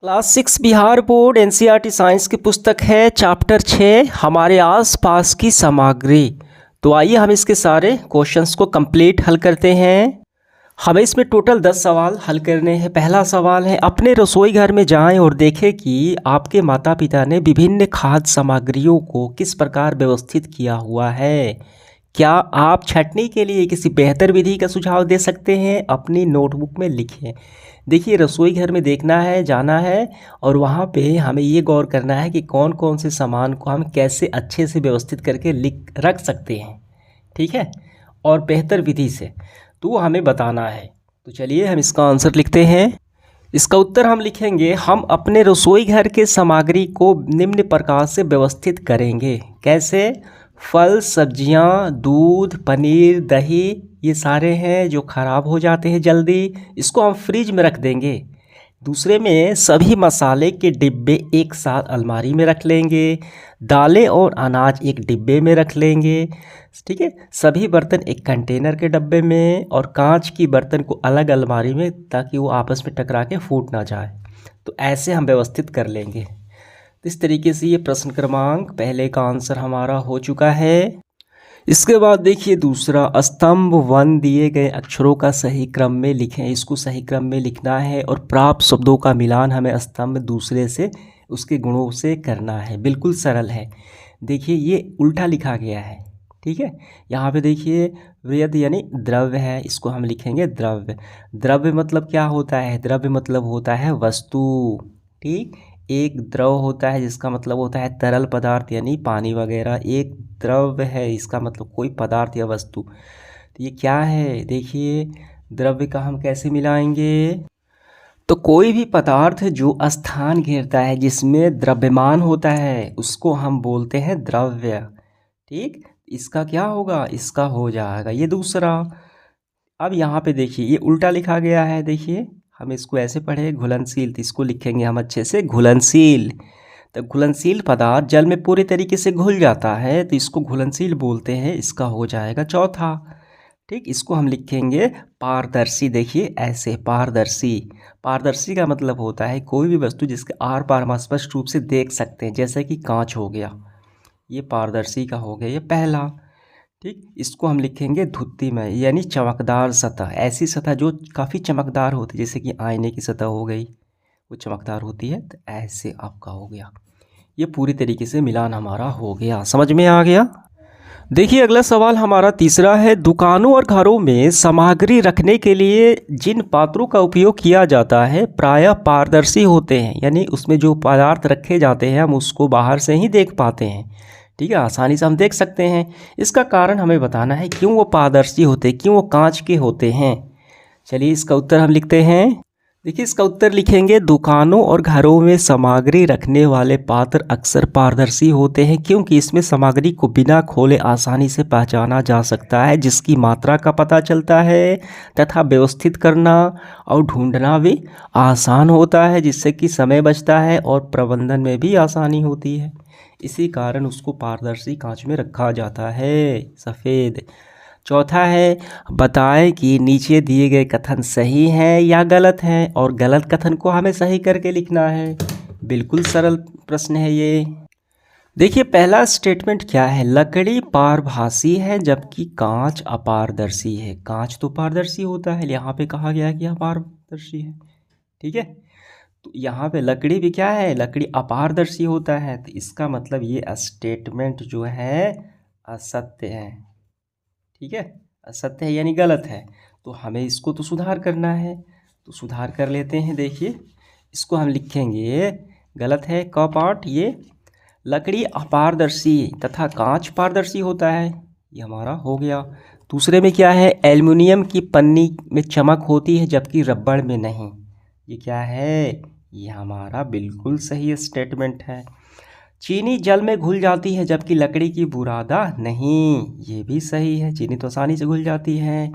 Class 6 Bihar board NCERT science की पुस्तक है चैप्टर 6 हमारे आसपास की सामग्री। तो आइए हम इसके सारे क्वेश्चंस को कंप्लीट हल करते हैं। हमें इसमें टोटल 10 सवाल हल करने हैं। पहला सवाल है, अपने रसोई घर में जाएं और देखें कि आपके माता पिता ने विभिन्न खाद्य सामग्रियों को किस प्रकार व्यवस्थित किया हुआ है। क्या आप छँटनी के लिए किसी बेहतर विधि का सुझाव दे सकते हैं? अपनी नोटबुक में लिखें। देखिए, रसोई घर में देखना है, जाना है और वहाँ पे हमें ये गौर करना है कि कौन कौन से सामान को हम कैसे अच्छे से व्यवस्थित करके लिख रख सकते हैं, ठीक है, और बेहतर विधि से, तो वो हमें बताना है। तो चलिए हम इसका आंसर लिखते हैं। इसका उत्तर हम लिखेंगे, हम अपने रसोई घर के सामग्री को निम्न प्रकार से व्यवस्थित करेंगे। कैसे? फल, सब्जियां, दूध, पनीर, दही, ये सारे हैं जो ख़राब हो जाते हैं जल्दी, इसको हम फ्रिज में रख देंगे। दूसरे में सभी मसाले के डिब्बे एक साथ अलमारी में रख लेंगे। दालें और अनाज एक डिब्बे में रख लेंगे, ठीक है। सभी बर्तन एक कंटेनर के डब्बे में और कांच की बर्तन को अलग अलमारी में, ताकि वो आपस में टकरा के फूट ना जाए। तो ऐसे हम व्यवस्थित कर लेंगे। तो इस तरीके से ये प्रश्न क्रमांक पहले का आंसर हमारा हो चुका है। इसके बाद देखिए दूसरा, स्तंभ 1 दिए गए अक्षरों का सही क्रम में लिखें। इसको सही क्रम में लिखना है और प्राप्त शब्दों का मिलान हमें स्तंभ दूसरे से उसके गुणों से करना है। बिल्कुल सरल है। देखिए ये उल्टा लिखा गया है, ठीक है। यहाँ पे देखिए वृद्ध यानी द्रव्य है, इसको हम लिखेंगे द्रव्य। द्रव्य मतलब क्या होता है? द्रव्य मतलब होता है वस्तु, ठीक। एक द्रव होता है जिसका मतलब होता है तरल पदार्थ यानी पानी वगैरह। एक द्रव्य है इसका मतलब कोई पदार्थ या वस्तु। तो ये क्या है? देखिए द्रव्य का हम कैसे मिलाएंगे? तो कोई भी पदार्थ जो स्थान घेरता है, जिसमें द्रव्यमान होता है, उसको हम बोलते हैं द्रव्य, ठीक। इसका क्या होगा? इसका हो जाएगा ये दूसरा। अब यहाँ पे देखिए ये उल्टा लिखा गया है। देखिए हम इसको ऐसे पढ़े घुलनशील, तो इसको लिखेंगे हम अच्छे से घुलनशील। तो घुलनशील पदार्थ जल में पूरी तरीके से घुल जाता है, तो इसको घुलनशील बोलते हैं। इसका हो जाएगा चौथा, ठीक। इसको हम लिखेंगे पारदर्शी। देखिए ऐसे पारदर्शी। पारदर्शी का मतलब होता है कोई भी वस्तु जिसके आर पार हम स्पष्ट रूप से देख सकते हैं, जैसे कि कांच हो गया, ये पारदर्शी का हो गया ये पहला, ठीक। इसको हम लिखेंगे धुत्तीमय यानी चमकदार सतह। ऐसी सतह जो काफ़ी चमकदार होती है, जैसे कि आईने की सतह हो गई, वो चमकदार होती है। तो ऐसे आपका हो गया। ये पूरी तरीके से मिलान हमारा हो गया। समझ में आ गया? देखिए अगला सवाल हमारा तीसरा है, दुकानों और घरों में सामग्री रखने के लिए जिन पात्रों का उपयोग किया जाता है प्रायः पारदर्शी होते हैं, यानी उसमें जो पदार्थ रखे जाते हैं हम उसको बाहर से ही देख पाते हैं, ठीक है, आसानी से हम देख सकते हैं। इसका कारण हमें बताना है, क्यों वो पारदर्शी होते हैं, क्यों वो कांच के होते हैं। चलिए इसका उत्तर हम लिखते हैं। देखिए इसका उत्तर लिखेंगे, दुकानों और घरों में सामग्री रखने वाले पात्र अक्सर पारदर्शी होते हैं, क्योंकि इसमें सामग्री को बिना खोले आसानी से पहचाना जा सकता है, जिसकी मात्रा का पता चलता है तथा व्यवस्थित करना और ढूंढना भी आसान होता है, जिससे कि समय बचता है और प्रबंधन में भी आसानी होती है। इसी कारण उसको पारदर्शी कांच में रखा जाता है, सफ़ेद। चौथा है, बताएं कि नीचे दिए गए कथन सही हैं या गलत हैं, और गलत कथन को हमें सही करके लिखना है। बिल्कुल सरल प्रश्न है ये। देखिए पहला स्टेटमेंट क्या है, लकड़ी पारभासी है जबकि कांच अपारदर्शी है। कांच तो पारदर्शी होता है, यहाँ पे कहा गया है कि अपारदर्शी है, ठीक है। तो यहाँ पे लकड़ी भी क्या है, लकड़ी अपारदर्शी होता है। तो इसका मतलब ये स्टेटमेंट जो है असत्य है, ठीक है, असत्य है यानी गलत है। तो हमें इसको तो सुधार करना है, तो सुधार कर लेते हैं। देखिए इसको हम लिखेंगे, गलत है क पार्ट, ये लकड़ी अपारदर्शी तथा कांच पारदर्शी होता है, ये हमारा हो गया। दूसरे में क्या है, एल्युमिनियम की पन्नी में चमक होती है जबकि रबड़ में नहीं, ये क्या है, ये हमारा बिल्कुल सही स्टेटमेंट है। चीनी जल में घुल जाती है जबकि लकड़ी की बुरादा नहीं, ये भी सही है, चीनी तो आसानी से घुल जाती है।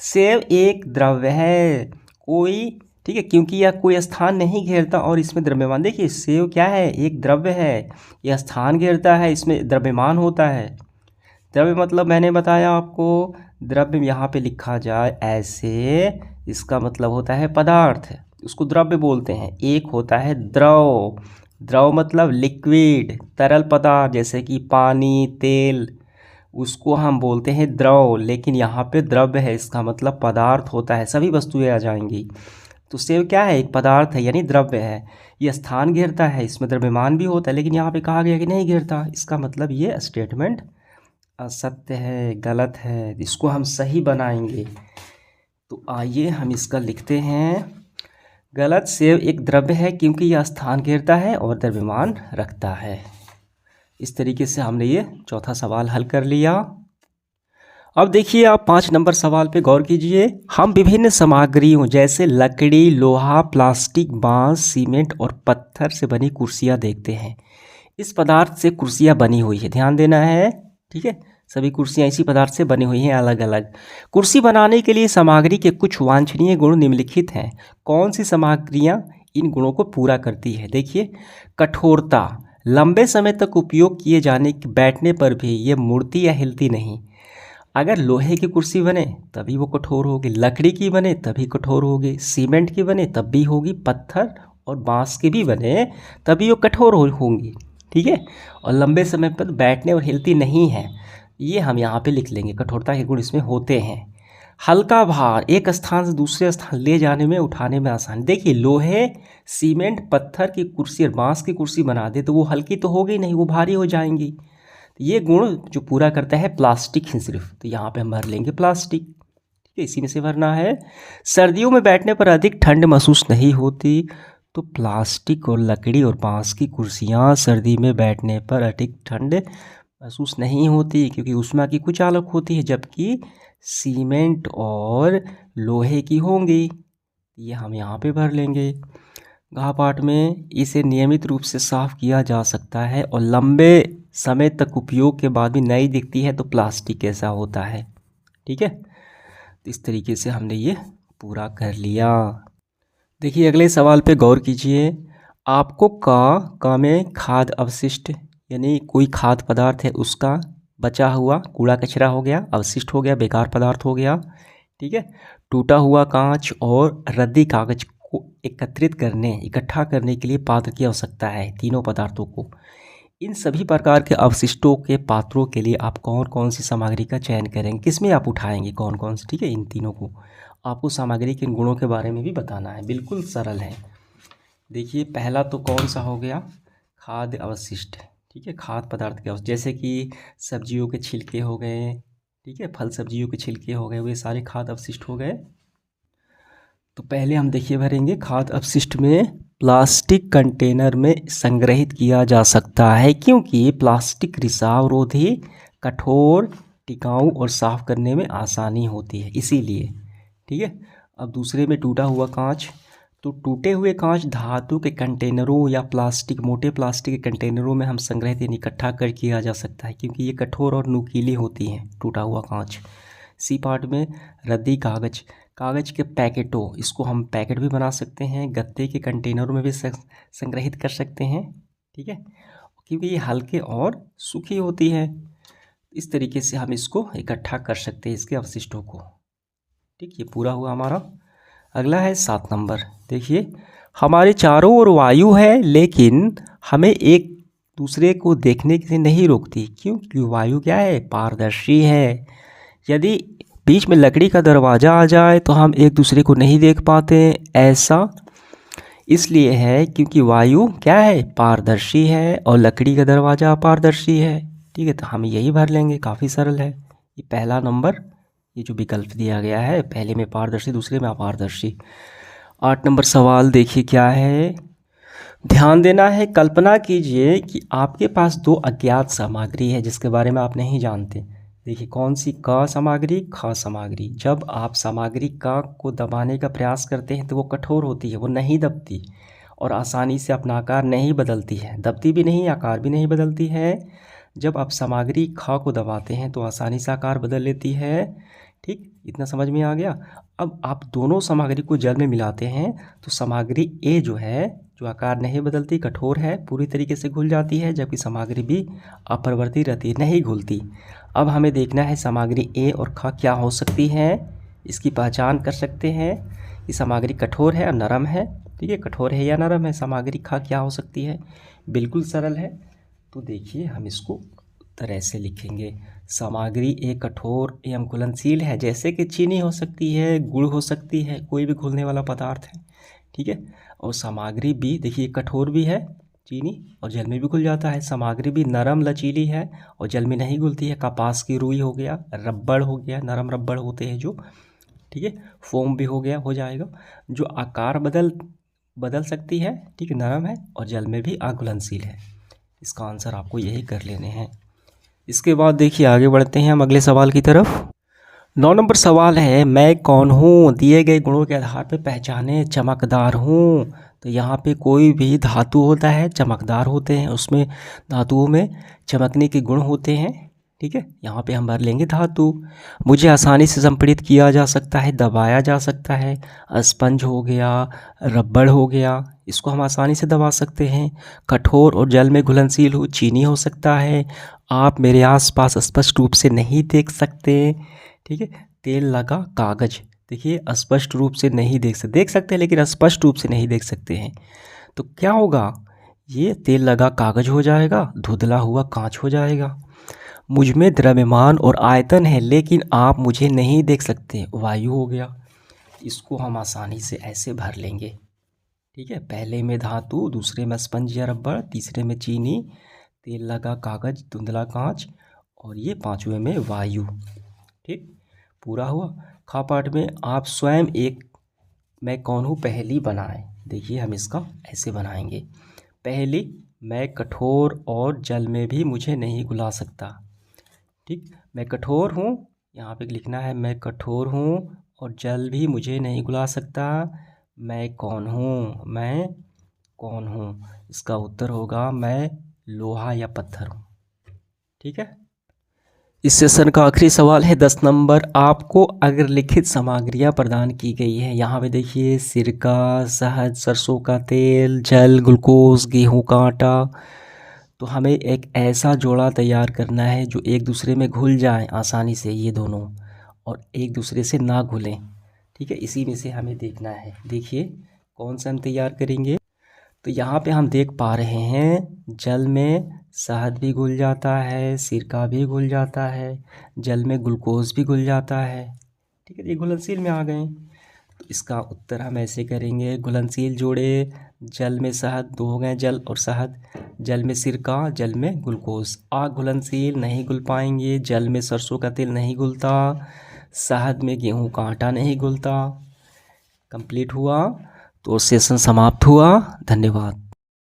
सेब एक द्रव्य है, कोई, ठीक है, क्योंकि यह कोई स्थान नहीं घेरता और इसमें द्रव्यमान, देखिए सेब क्या है, एक द्रव्य है, यह स्थान घेरता है, इसमें द्रव्यमान होता है। द्रव्य मतलब मैंने बताया आपको, द्रव्य यहाँ पे लिखा जाए ऐसे, इसका मतलब होता है पदार्थ, उसको द्रव्य बोलते हैं। एक होता है द्रव, द्रव मतलब लिक्विड, तरल पदार्थ जैसे कि पानी, तेल, उसको हम बोलते हैं द्रव। लेकिन यहाँ पे द्रव्य है, इसका मतलब पदार्थ होता है, सभी वस्तुएं आ जाएंगी। तो सेव क्या है, एक पदार्थ है यानी द्रव्य है। ये स्थान घेरता है, इसमें द्रव्यमान भी होता है, लेकिन यहाँ पे कहा गया कि नहीं घेरता, इसका मतलब ये स्टेटमेंट असत्य है, गलत है। इसको हम सही बनाएंगे। तो आइए हम इसका लिखते हैं गलत। सेव एक द्रव्य है क्योंकि यह स्थान घेरता है और द्रव्यमान रखता है। इस तरीके से हमने ये चौथा सवाल हल कर लिया। अब देखिए आप 5 नंबर सवाल पे गौर कीजिए। हम विभिन्न सामग्रियों जैसे लकड़ी, लोहा, प्लास्टिक, बांस, सीमेंट और पत्थर से बनी कुर्सियां देखते हैं। इस पदार्थ से कुर्सियां बनी हुई है, ध्यान देना है, ठीक है। सभी कुर्सियां इसी पदार्थ से बनी हुई हैं, अलग अलग। कुर्सी बनाने के लिए सामग्री के कुछ वांछनीय गुण निम्नलिखित हैं। कौन सी सामग्रियां इन गुणों को पूरा करती है? देखिए, कठोरता, लंबे समय तक उपयोग किए जाने बैठने पर भी ये मुड़ती या हिलती नहीं। अगर लोहे की कुर्सी बने तभी वो कठोर होगी, लकड़ी की बने तभी कठोर होगी, सीमेंट की बने तब भी होगी, पत्थर और बांस की भी बने तभी वो कठोर होंगी, ठीक है। और लंबे समय पर बैठने और हिलती नहीं है, ये हम यहाँ पे लिख लेंगे, कठोरता के गुण इसमें होते हैं। हल्का भार, एक स्थान से दूसरे स्थान ले जाने में, उठाने में आसान। देखिए, लोहे, सीमेंट, पत्थर की कुर्सी और बांस की कुर्सी बना दे तो वो हल्की तो होगी नहीं, वो भारी हो जाएंगी। ये गुण जो पूरा करता है प्लास्टिक ही सिर्फ, तो यहाँ पे हम भर लेंगे प्लास्टिक, ठीक है, इसी में से भरना है। सर्दियों में बैठने पर अधिक ठंड महसूस नहीं होती, तो प्लास्टिक और लकड़ी और बांस की कुर्सियाँ सर्दी में बैठने पर अधिक ठंड महसूस नहीं होती क्योंकि ऊष्मा की कुछ चालक होती है, जबकि सीमेंट और लोहे की होंगी। ये हम यहाँ पे भर लेंगे। घ पाठ में, इसे नियमित रूप से साफ किया जा सकता है और लंबे समय तक उपयोग के बाद भी नई दिखती है, तो प्लास्टिक ऐसा होता है, ठीक है। तो इस तरीके से हमने ये पूरा कर लिया। देखिए अगले सवाल पे गौर कीजिए। आपको का में खाद्य अवशिष्ट यानी कोई खाद्य पदार्थ है उसका बचा हुआ कूड़ा कचरा हो गया, अवशिष्ट हो गया, बेकार पदार्थ हो गया, ठीक है। टूटा हुआ कांच और रद्दी कागज को इकट्ठा करने के लिए पात्र की आवश्यकता है, तीनों पदार्थों को। इन सभी प्रकार के अवशिष्टों के पात्रों के लिए आप कौन कौन सी सामग्री का चयन करेंगे, किसमें आप उठाएंगे, कौन कौन सी, ठीक है। इन तीनों को आपको सामग्री के इन गुणों के बारे में भी बताना है, बिल्कुल सरल है। देखिए पहला तो कौन सा हो गया, खाद्य अवशिष्ट, ठीक है, खाद्य पदार्थ के अवशिष्ट, जैसे कि सब्जियों के छिलके हो गए, ठीक है, फल सब्जियों के छिलके हो गए, वे सारे खाद्य अवशिष्ट हो गए। तो पहले हम देखिए भरेंगे, खाद्य अपशिष्ट में प्लास्टिक कंटेनर में संग्रहित किया जा सकता है क्योंकि प्लास्टिक रिसावरोधी, कठोर, टिकाऊ और साफ करने में आसानी होती है, इसीलिए, ठीक है। अब दूसरे में टूटा हुआ कांच, तो टूटे हुए कांच धातु के कंटेनरों या मोटे प्लास्टिक के कंटेनरों में हम संग्रहित यानी इकट्ठा कर किया जा सकता है क्योंकि ये कठोर और नुकीली होती हैं, टूटा हुआ कांच। सी पार्ट में रद्दी कागज़ के पैकेटों, इसको हम पैकेट भी बना सकते हैं, गत्ते के कंटेनरों में भी संग्रहित कर सकते हैं, ठीक है, क्योंकि ये हल्के और सूखी होती है। इस तरीके से हम इसको इकट्ठा कर सकते हैं, इसके अवशिष्टों को, ठीक। ये पूरा हुआ हमारा। अगला है 7 नंबर। देखिए, हमारे चारों ओर वायु है लेकिन हमें एक दूसरे को देखने से नहीं रोकती, क्यों? क्योंकि वायु क्या है, पारदर्शी है। यदि बीच में लकड़ी का दरवाज़ा आ जाए तो हम एक दूसरे को नहीं देख पाते, ऐसा इसलिए है क्योंकि वायु क्या है, पारदर्शी है और लकड़ी का दरवाज़ा अपारदर्शी है, ठीक है। तो हम यही भर लेंगे, काफ़ी सरल है। ये पहला नंबर, ये जो विकल्प दिया गया है, पहले में पारदर्शी, दूसरे में अपारदर्शी। 8 नंबर सवाल देखिए क्या है, ध्यान देना है। कल्पना कीजिए कि आपके पास 2 अज्ञात सामग्री है जिसके बारे में आप नहीं जानते। देखिए कौन सी, क सामग्री, ख सामग्री। जब आप सामग्री क को दबाने का प्रयास करते हैं तो वो कठोर होती है, वो नहीं दबती और आसानी से अपना आकार नहीं बदलती है, दबती भी नहीं, आकार भी नहीं बदलती है। जब आप सामग्री ख को दबाते हैं तो आसानी से आकार बदल लेती है, ठीक। इतना समझ में आ गया। अब आप दोनों सामग्री को जल में मिलाते हैं तो सामग्री ए जो है, जो आकार नहीं बदलती, कठोर है, पूरी तरीके से घुल जाती है, जबकि सामग्री बी अपरिवर्तित रहती है, नहीं घुलती। अब हमें देखना है सामग्री ए और ख क्या हो सकती है, इसकी पहचान कर सकते हैं। ये सामग्री कठोर है या नरम है। ठीक है, कठोर है या नरम है, सामग्री खा क्या हो सकती है, बिल्कुल सरल है। तो देखिए हम इसको तरह से लिखेंगे, सामग्री एक कठोर एवं घुलनशील है, जैसे कि चीनी हो सकती है, गुड़ हो सकती है, कोई भी घुलने वाला पदार्थ है। ठीक है, और सामग्री भी देखिए कठोर भी है, चीनी, और जल में भी घुल जाता है। सामग्री भी नरम लचीली है और जल में नहीं घुलती है। कपास की रुई हो गया, रबड़ हो गया, नरम रबड़ होते हैं जो। ठीक है, फोम भी हो गया, हो जाएगा, जो आकार बदल सकती है। ठीक है, नरम है और जल में भी अघुलनशील है। इसका आंसर आपको यही कर लेने हैं। इसके बाद देखिए आगे बढ़ते हैं हम अगले सवाल की तरफ। 9 नंबर सवाल है, मैं कौन हूँ, दिए गए गुणों के आधार पर पहचाने, चमकदार हूँ। तो यहाँ पे कोई भी धातु होता है चमकदार होते हैं, उसमें धातुओं में चमकने के गुण होते हैं। ठीक है, यहाँ पे हम भर लेंगे धातु। मुझे आसानी से संपीड़ित किया जा सकता है, दबाया जा सकता है। स्पंज हो गया, रबड़ हो गया, इसको हम आसानी से दबा सकते हैं। कठोर और जल में घुलनशील हो, चीनी हो सकता है। आप मेरे आसपास स्पष्ट रूप से नहीं देख सकते। ठीक है, तेल लगा कागज, देखिए स्पष्ट रूप से नहीं देख सकते हैं, लेकिन स्पष्ट रूप से नहीं देख सकते हैं। तो क्या होगा, ये तेल लगा कागज हो जाएगा, धुंधला हुआ कांच हो जाएगा। मुझ में द्रव्यमान और आयतन है, लेकिन आप मुझे नहीं देख सकते, वायु हो गया। इसको हम आसानी से ऐसे भर लेंगे। ठीक है, पहले में धातु, दूसरे में स्पंज या रबड़, तीसरे में चीनी, तेल लगा कागज, धुंधला कांच, और ये पांचवें में वायु। ठीक, पूरा हुआ। खा पाठ में आप स्वयं एक मैं कौन हूँ पहेली बनाएं। देखिए हम इसका ऐसे बनाएंगे। पहेली, मैं कठोर और जल में भी मुझे नहीं घुला सकता। ठीक, मैं कठोर हूँ, यहाँ पे लिखना है मैं कठोर हूँ और जल भी मुझे नहीं घुला सकता। मैं कौन हूँ, मैं कौन हूँ, इसका उत्तर होगा मैं लोहा या पत्थर हूँ। ठीक है, इस सेशन का आखिरी सवाल है 10 नंबर। आपको अगर लिखित सामग्रियाँ प्रदान की गई है, यहाँ पे देखिए सिरका, शहद, सरसों का तेल, जल, ग्लूकोज, गेहूं का आटा, तो हमें एक ऐसा जोड़ा तैयार करना है जो एक दूसरे में घुल जाएं आसानी से, ये दोनों, और एक दूसरे से ना घुलें। ठीक है, इसी में से हमें देखना है। देखिए कौन सा हम तैयार करेंगे। तो यहाँ पे हम देख पा रहे हैं जल में शहद भी घुल जाता है, सिरका भी घुल जाता है, जल में ग्लूकोज भी घुल जाता है। ठीक है, ये घुलनशील में आ गए। तो इसका उत्तर हम ऐसे करेंगे, घुलनशील जोड़े, जल में शहद, दो हो गए जल और शहद, जल में सिरका, जल में ग्लूकोज। घुलनशील नहीं घुल पाएंगे, जल में सरसों का तेल नहीं घुलता, शहद में गेहूं का आटा नहीं घुलता। कंप्लीट हुआ, तो सेशन समाप्त हुआ। धन्यवाद।